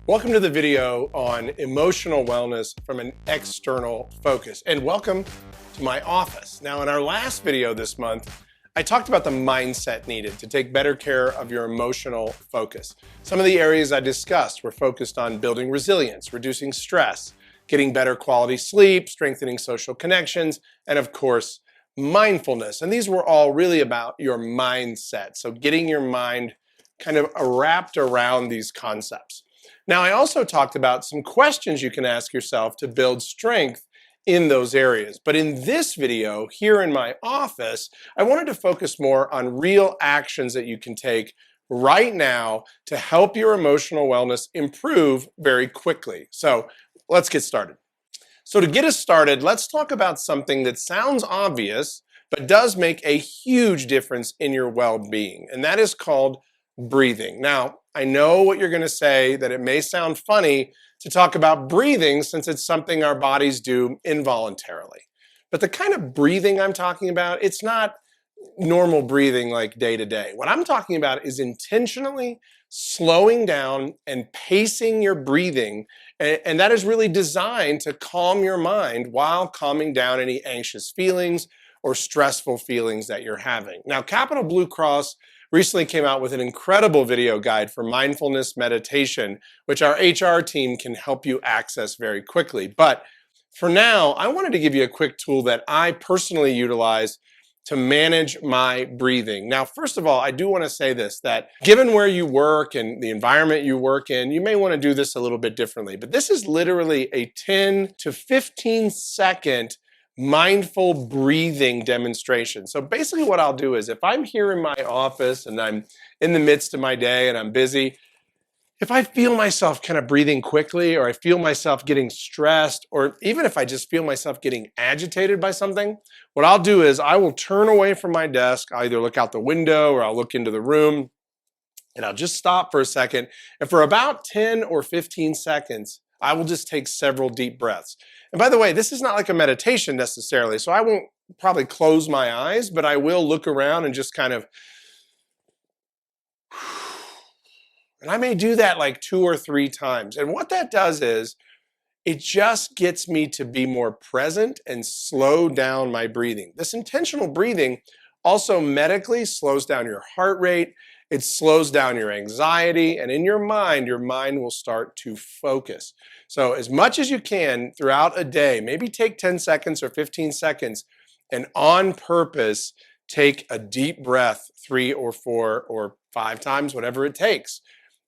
Welcome to the video on emotional wellness from an external focus, and welcome to my office. Now, in our last video this month, I talked about the mindset needed to take better care of your emotional focus. Some of the areas I discussed were focused on building resilience, reducing stress, getting better quality sleep, strengthening social connections, and of course, mindfulness. And these were all really about your mindset. So getting your mind kind of wrapped around these concepts. Now, I also talked about some questions you can ask yourself to build strength in those areas. But in this video, here in my office, I wanted to focus more on real actions that you can take right now to help your emotional wellness improve very quickly. So let's get started. So to get us started, let's talk about something that sounds obvious, but does make a huge difference in your well-being, and that is called breathing. Now, I know what you're going to say, that it may sound funny to talk about breathing since it's something our bodies do involuntarily. But the kind of breathing I'm talking about, it's not normal breathing like day to day. What I'm talking about is intentionally slowing down and pacing your breathing. And that is really designed to calm your mind while calming down any anxious feelings or stressful feelings that you're having. Now, Capital Blue Cross recently came out with an incredible video guide for mindfulness meditation, which our HR team can help you access very quickly. But for now, I wanted to give you a quick tool that I personally utilize to manage my breathing. Now, first of all, I do want to say this, that given where you work and the environment you work in, you may want to do this a little bit differently. But this is literally a 10 to 15 second mindful breathing demonstration. So basically what I'll do is if I'm here in my office and I'm in the midst of my day and I'm busy, if I feel myself kind of breathing quickly, or I feel myself getting stressed, or even if I just feel myself getting agitated by something, what I'll do is I will turn away from my desk. I'll either look out the window or I'll look into the room, and I'll just stop for a second. And for about 10 or 15 seconds, I will just take several deep breaths. And by the way, this is not like a meditation necessarily, so I won't probably close my eyes, but I will look around and just kind of, and I may do that like 2 or 3 times. And what that does is it just gets me to be more present and slow down my breathing. This intentional breathing also medically slows down your heart rate. It slows down your anxiety, and in your mind will start to focus. So as much as you can throughout a day, maybe take 10 seconds or 15 seconds and on purpose, take a deep breath 3 or 4 or 5 times, whatever it takes.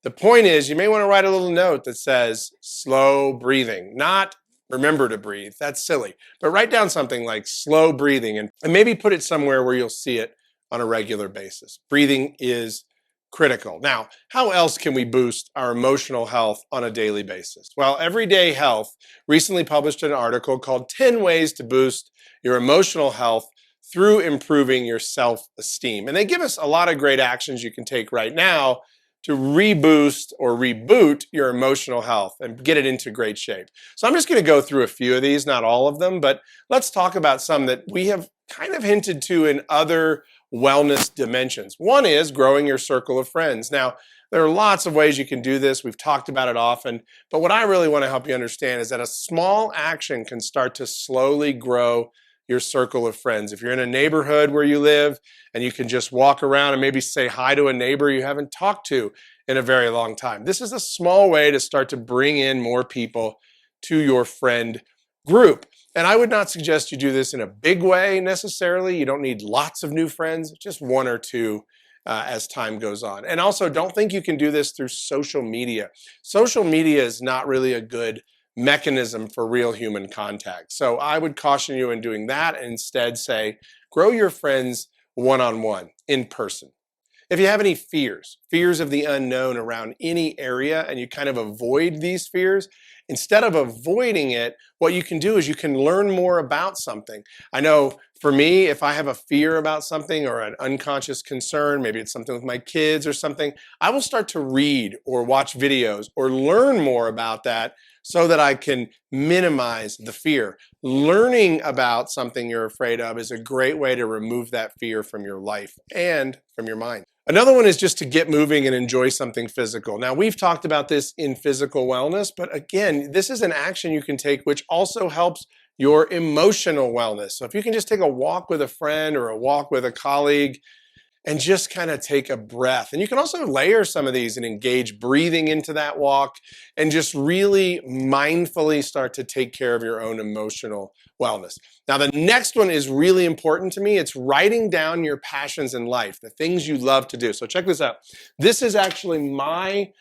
The point is, you may want to write a little note that says slow breathing, not remember to breathe. That's silly. But write down something like slow breathing and maybe put it somewhere where you'll see it on a regular basis. Breathing is critical. Now, how else can we boost our emotional health on a daily basis? Well, Everyday Health recently published an article called 10 Ways to Boost Your Emotional Health Through Improving Your Self-Esteem. And they give us a lot of great actions you can take right now to reboost or reboot your emotional health and get it into great shape. So I'm just going to go through a few of these, not all of them, but let's talk about some that we have kind of hinted to in other wellness dimensions. One is growing your circle of friends. Now, there are lots of ways you can do this. We've talked about it often, but what I really want to help you understand is that a small action can start to slowly grow your circle of friends. If you're in a neighborhood where you live and you can just walk around and maybe say hi to a neighbor you haven't talked to in a very long time. This is a small way to start to bring in more people to your friend group. And I would not suggest you do this in a big way necessarily. You don't need lots of new friends, just 1 or 2 as time goes on. And also, don't think you can do this through social media. Social media is not really a good mechanism for real human contact. So I would caution you in doing that and instead say, grow your friends one-on-one, in person. If you have any fears of the unknown around any area, and you kind of avoid these fears, instead of avoiding it, what you can do is you can learn more about something. I know for me, if I have a fear about something or an unconscious concern, maybe it's something with my kids or something, I will start to read or watch videos or learn more about that so that I can minimize the fear. Learning about something you're afraid of is a great way to remove that fear from your life and from your mind. Another one is just to get moving and enjoy something physical. Now, we've talked about this in physical wellness, but again, this is an action you can take which also helps your emotional wellness. So if you can just take a walk with a friend or a walk with a colleague, and just kind of take a breath. And you can also layer some of these and engage breathing into that walk and just really mindfully start to take care of your own emotional wellness. Now, the next one is really important to me. It's writing down your passions in life, the things you love to do. So check this out. This is actually my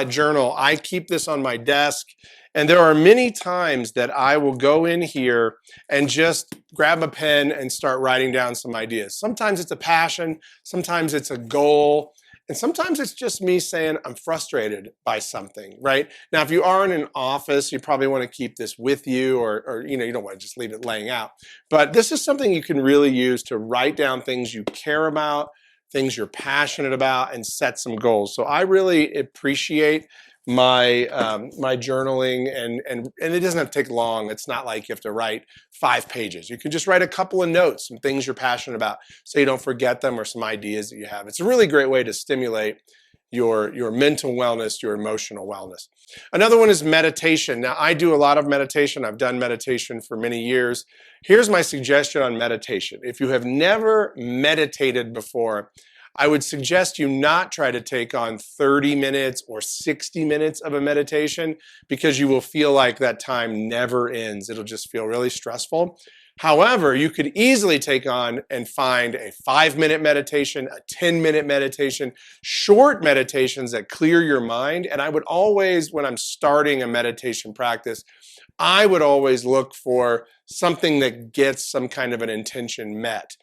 journal. I keep this on my desk. And there are many times that I will go in here and just grab a pen and start writing down some ideas. Sometimes it's a passion, sometimes it's a goal, and sometimes it's just me saying I'm frustrated by something, right? Now, if you are in an office, you probably want to keep this with you, or you don't want to just leave it laying out. But this is something you can really use to write down things you care about, things you're passionate about, and set some goals. So I really appreciate my my journaling, and it doesn't have to take long. It's not like you have to write 5 pages. You can just write a couple of notes, some things you're passionate about, so you don't forget them, or some ideas that you have. It's a really great way to stimulate your mental wellness, your emotional wellness. Another one is meditation. Now, I do a lot of meditation. I've done meditation for many years. Here's my suggestion on meditation. If you have never meditated before, I would suggest you not try to take on 30 minutes or 60 minutes of a meditation, because you will feel like that time never ends. It'll just feel really stressful. However, you could easily take on and find a 5-minute meditation, a 10-minute meditation, short meditations that clear your mind. And I would always, when I'm starting a meditation practice, I would always look for something that gets some kind of an intention met.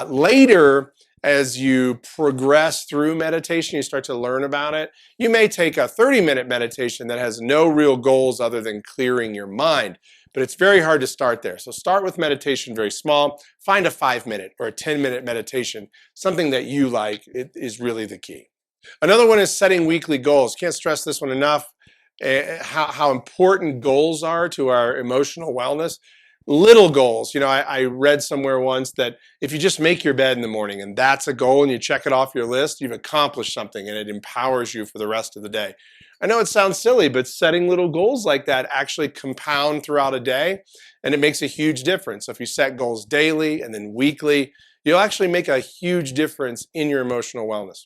Later, as you progress through meditation, you start to learn about it. You may take a 30-minute meditation that has no real goals other than clearing your mind, but it's very hard to start there. So start with meditation very small. Find a 5-minute or a 10-minute meditation, something that you like. It is really the key. Another one is setting weekly goals. Can't stress this one enough, how important goals are to our emotional wellness. Little goals. I read somewhere once that if you just make your bed in the morning and that's a goal and you check it off your list, you've accomplished something and it empowers you for the rest of the day. I know it sounds silly, but setting little goals like that actually compound throughout a day, and it makes a huge difference. So if you set goals daily and then weekly, you'll actually make a huge difference in your emotional wellness.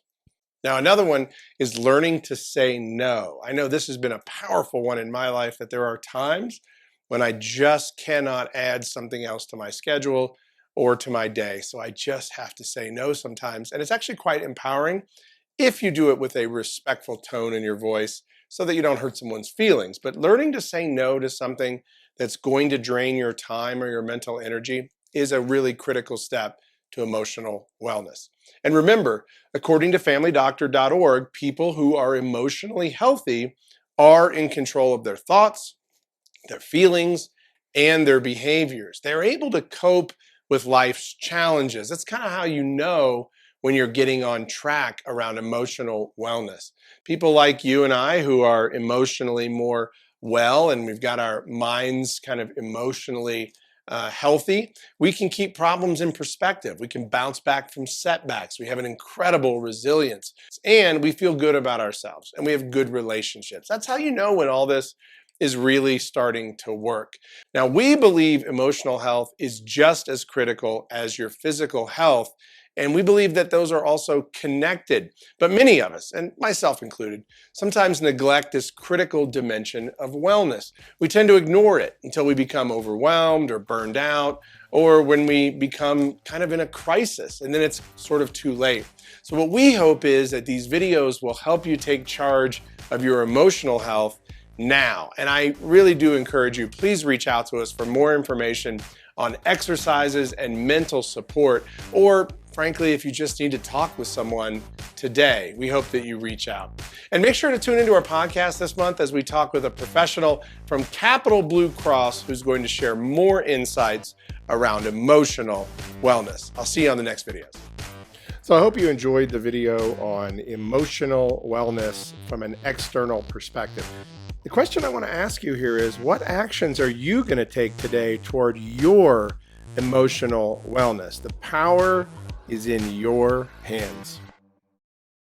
Now, another one is learning to say no. I know this has been a powerful one in my life, that there are times when I just cannot add something else to my schedule or to my day. So I just have to say no sometimes. And it's actually quite empowering if you do it with a respectful tone in your voice so that you don't hurt someone's feelings. But learning to say no to something that's going to drain your time or your mental energy is a really critical step to emotional wellness. And remember, according to familydoctor.org, people who are emotionally healthy are in control of their thoughts, their feelings, and their behaviors. They're able to cope with life's challenges. That's kind of how you know when you're getting on track around emotional wellness. People like you and I who are emotionally more well, and we've got our minds kind of emotionally healthy, we can keep problems in perspective. We can bounce back from setbacks. We have an incredible resilience, and we feel good about ourselves, and we have good relationships. That's how you know when all this is really starting to work. Now, we believe emotional health is just as critical as your physical health, and we believe that those are also connected. But many of us, and myself included, sometimes neglect this critical dimension of wellness. We tend to ignore it until we become overwhelmed or burned out, or when we become kind of in a crisis, and then it's sort of too late. So what we hope is that these videos will help you take charge of your emotional health now. And I really do encourage you, please reach out to us for more information on exercises and mental support, or frankly, if you just need to talk with someone today, we hope that you reach out. And make sure to tune into our podcast this month as we talk with a professional from Capital Blue Cross who's going to share more insights around emotional wellness. I'll see you on the next videos. So I hope you enjoyed the video on emotional wellness from an external perspective. The question I want to ask you here is, what actions are you going to take today toward your emotional wellness? The power is in your hands.